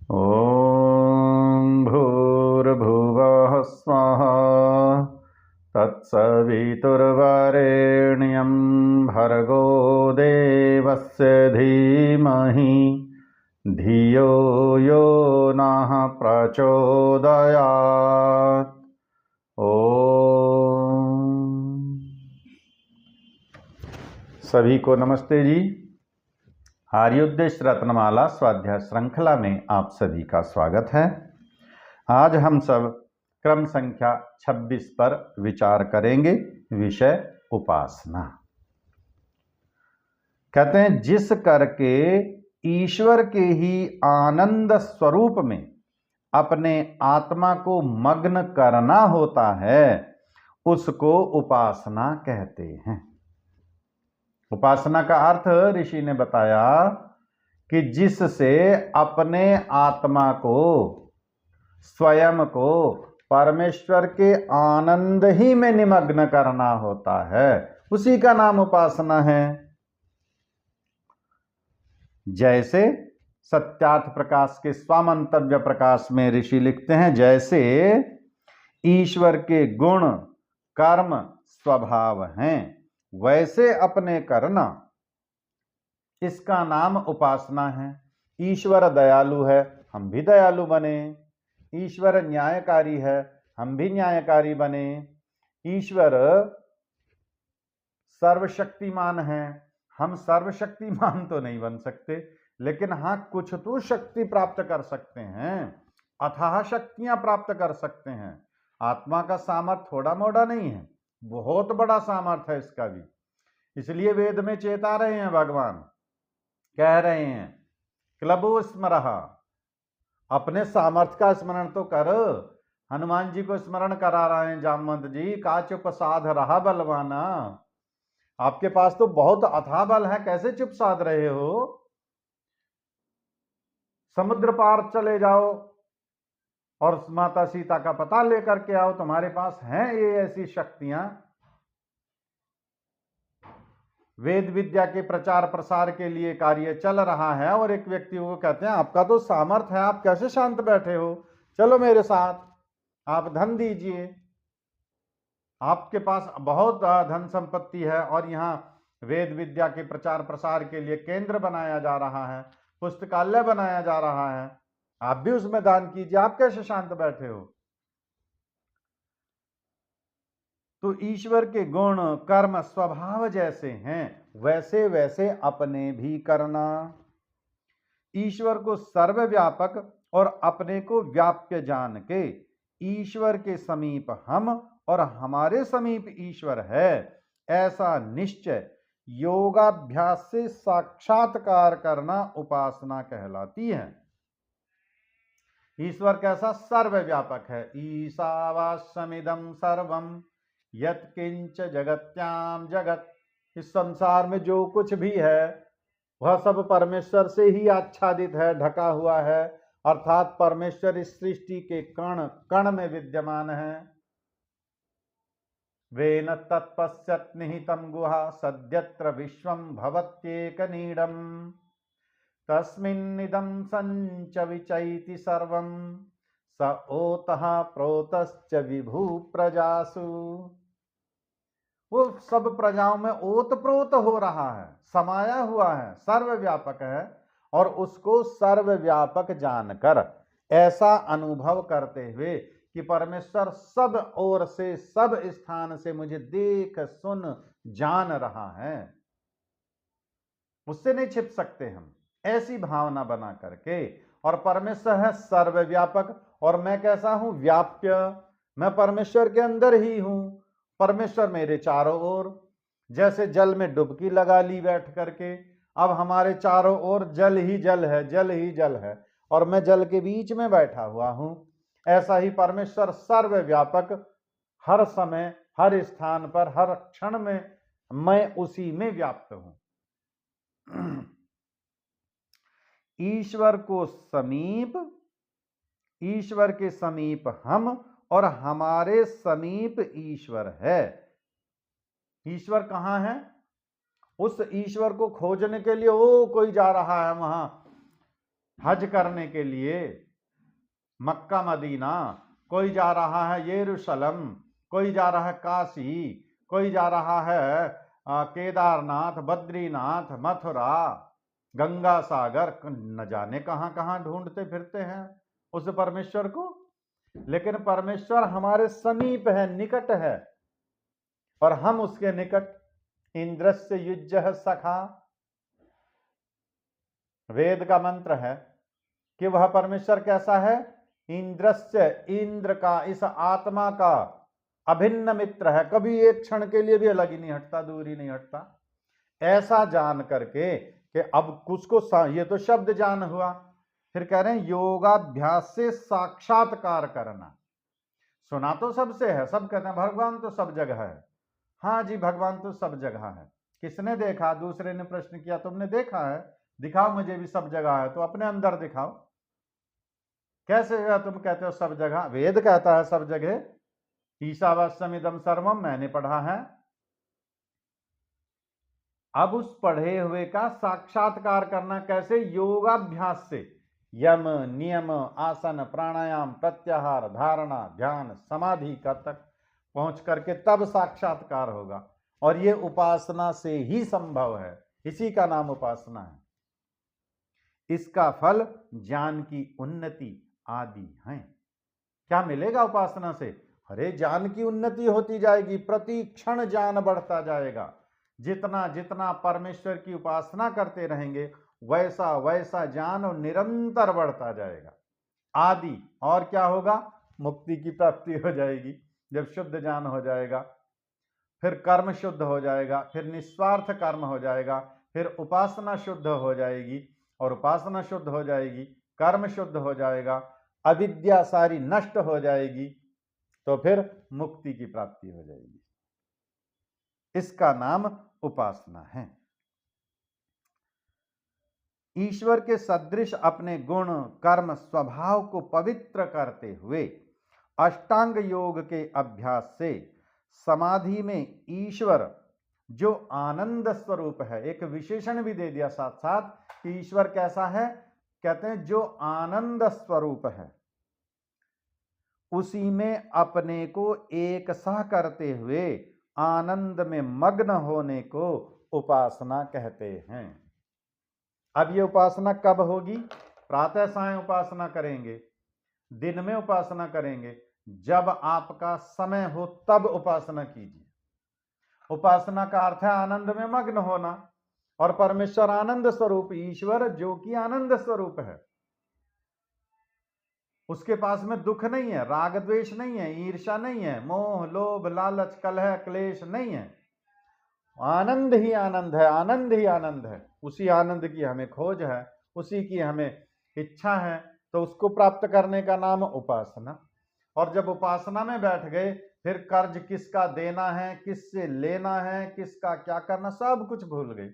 ॐ भूर्भुवः स्वः तत्सवितुर्वरेण्यं भर्गो देवस्य धीमहि धियो यो नः प्रचोदयात्। ओम। सभी को नमस्ते जी। आर्योद्देश्य रत्नमाला स्वाध्याय श्रृंखला में आप सभी का स्वागत है। आज हम सब क्रम संख्या 26 पर विचार करेंगे। विषय उपासना। कहते हैं जिस करके ईश्वर के ही आनंद स्वरूप में अपने आत्मा को मग्न करना होता है, उसको उपासना कहते हैं। उपासना का अर्थ ऋषि ने बताया कि जिससे अपने आत्मा को, स्वयं को परमेश्वर के आनंद ही में निमग्न करना होता है, उसी का नाम उपासना है। जैसे सत्यार्थ प्रकाश के स्वामंतव्य प्रकाश में ऋषि लिखते हैं, जैसे ईश्वर के गुण कर्म स्वभाव हैं, वैसे अपने करना, इसका नाम उपासना है। ईश्वर दयालु है, हम भी दयालु बने। ईश्वर न्यायकारी है, हम भी न्यायकारी बने। ईश्वर सर्वशक्तिमान है, हम सर्वशक्तिमान तो नहीं बन सकते, लेकिन हाँ कुछ तो शक्ति प्राप्त कर सकते हैं, अथाह शक्तियां प्राप्त कर सकते हैं। आत्मा का सामर्थ्य थोड़ा मोड़ा नहीं है, बहुत बड़ा सामर्थ्य है इसका भी। इसलिए वेद में चेता रहे हैं, भगवान कह रहे हैं क्लबो स्मरः, अपने सामर्थ्य का स्मरण तो कर। हनुमान जी को स्मरण करा रहे हैं जामवंत जी, का चुप साध रहा बलवाना। आपके पास तो बहुत अथाह बल है, कैसे चुप साध रहे हो? समुद्र पार चले जाओ और माता सीता का पता लेकर के आओ, तुम्हारे पास हैं ये ऐसी शक्तियां। वेद विद्या के प्रचार प्रसार के लिए कार्य चल रहा है और एक व्यक्ति को कहते हैं आपका तो सामर्थ्य है, आप कैसे शांत बैठे हो, चलो मेरे साथ, आप धन दीजिए, आपके पास बहुत धन संपत्ति है और यहाँ वेद विद्या के प्रचार प्रसार के लिए केंद्र बनाया जा रहा है, पुस्तकालय बनाया जा रहा है, आप भी उसमें दान कीजिए, आप कैसे शांत बैठे हो? तो ईश्वर के गुण कर्म स्वभाव जैसे हैं, वैसे वैसे अपने भी करना। ईश्वर को सर्वव्यापक और अपने को व्याप्य जान के ईश्वर के समीप हम और हमारे समीप ईश्वर है, ऐसा निश्चय योगाभ्यास से साक्षात्कार करना उपासना कहलाती है। ईश्वर कैसा? सर्वव्यापक है। ईशावास्यमिदं सर्वम यत्किंच जगत्याम जगत, इस संसार में जो कुछ भी है वह सब परमेश्वर से ही आच्छादित है, ढका हुआ है, अर्थात परमेश्वर इस सृष्टि के कण कण में विद्यमान है। वेन तत्पश्यत् निहितं गुहा सद्यत्र विश्वं भवत्येकनीडम् तस्मिन्निदं संच विचैति सर्वं स ओतः प्रोतश्च विभू प्रजासु। वो सब प्रजाओं में ओत प्रोत हो रहा है, समाया हुआ है, सर्वव्यापक है, और उसको सर्वव्यापक जानकर ऐसा अनुभव करते हुए कि परमेश्वर सब ओर से, सब स्थान से मुझे देख सुन जान रहा है, उससे नहीं छिप सकते हम, ऐसी भावना बना करके। और परमेश्वर है सर्वव्यापक और मैं कैसा हूं? व्याप्य। मैं परमेश्वर के अंदर ही हूं, परमेश्वर मेरे चारों ओर। जैसे जल में डुबकी लगा ली बैठ करके, अब हमारे चारों ओर जल ही जल है, जल ही जल है, और मैं जल के बीच में बैठा हुआ हूं। ऐसा ही परमेश्वर सर्वव्यापक, हर समय हर स्थान पर हर क्षण में मैं उसी में व्याप्त हूं। ईश्वर को समीप, ईश्वर के समीप हम और हमारे समीप ईश्वर है। ईश्वर कहां है? उस ईश्वर को खोजने के लिए कोई जा रहा है वहां हज करने के लिए मक्का मदीना, कोई जा रहा है यरूशलेम, कोई जा रहा है काशी, कोई जा रहा है केदारनाथ, बद्रीनाथ, मथुरा, गंगा सागर, न जाने कहां कहां ढूंढते फिरते हैं उस परमेश्वर को। लेकिन परमेश्वर हमारे समीप है, निकट है, और हम उसके निकट। इंद्रस्य युज्यः सखा, वेद का मंत्र है कि वह परमेश्वर कैसा है। इंद्रस्य, इंद्र का, इस आत्मा का अभिन्न मित्र है, कभी एक क्षण के लिए भी अलग ही नहीं हटता, दूर ही नहीं हटता। ऐसा जान करके कि अब कुछ को ये तो शब्द जान हुआ, फिर कह रहे हैं योगाभ्यास से साक्षात्कार करना। सुना तो सबसे है, सब कहते हैं भगवान तो सब जगह है। हाँ जी, भगवान तो सब जगह है। किसने देखा? दूसरे ने प्रश्न किया, तुमने देखा है? दिखाओ मुझे भी सब जगह है। तो अपने अंदर दिखाओ। कैसे तुम कहते हो सब जगह? वेद कहता है सब जगह। ईशावास्यमिदं सर्वम, मैंने पढ़ा है। अब उस पढ़े हुए का साक्षात्कार करना कैसे? योगाभ्यास से। यम, नियम, आसन, प्राणायाम, प्रत्याहार, धारणा, ध्यान, समाधि का तक पहुंच करके तब साक्षात्कार होगा। और ये उपासना से ही संभव है, इसी का नाम उपासना है। इसका फल ज्ञान की उन्नति आदि है। क्या मिलेगा उपासना से? अरे ज्ञान की उन्नति होती जाएगी, प्रति क्षण ज्ञान बढ़ता जाएगा। जितना जितना परमेश्वर की उपासना करते रहेंगे वैसा वैसा ज्ञान निरंतर बढ़ता जाएगा। आदि और क्या होगा? मुक्ति की प्राप्ति हो जाएगी जब शुद्ध ज्ञान हो जाएगा। फिर कर्म शुद्ध हो जाएगा, फिर निस्वार्थ कर्म हो जाएगा, फिर उपासना शुद्ध हो जाएगी, और उपासना शुद्ध हो जाएगी, कर्म शुद्ध हो जाएगा, अविद्या सारी नष्ट हो जाएगी, तो फिर मुक्ति की प्राप्ति हो जाएगी। इसका नाम उपासना है। ईश्वर के सदृश अपने गुण, कर्म, स्वभाव को पवित्र करते हुए अष्टांग योग के अभ्यास से समाधि में ईश्वर जो आनंद स्वरूप है, एक विशेषण भी दे दिया साथ साथ कि ईश्वर कैसा है। कहते हैं जो आनंद स्वरूप है, उसी में अपने को एक सा करते हुए आनंद में मग्न होने को उपासना कहते हैं। अब ये उपासना कब होगी? प्रातः सायं उपासना करेंगे, दिन में उपासना करेंगे, जब आपका समय हो तब उपासना कीजिए। उपासना का अर्थ है आनंद में मग्न होना, और परमेश्वर आनंद स्वरूप, ईश्वर जो कि आनंद स्वरूप है, उसके पास में दुख नहीं है, राग द्वेष नहीं है, ईर्ष्या नहीं है, मोह लोभ लालच कलह क्लेश नहीं है। आनंद ही आनंद है, आनंद ही आनंद है। उसी आनंद की हमें खोज है, उसी की हमें इच्छा है, तो उसको प्राप्त करने का नाम उपासना। और जब उपासना में बैठ गए, फिर कर्ज किसका देना है, किससे लेना है, किसका क्या करना, सब कुछ भूल गए।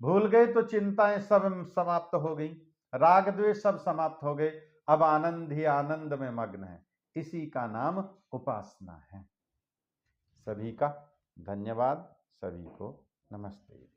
भूल गए तो चिंताएं सब समाप्त हो गई, राग द्वेष सब समाप्त हो गए। अब आनंद ही आनंद में मग्न है। इसी का नाम उपासना है। सभी का धन्यवाद, सभी को नमस्ते।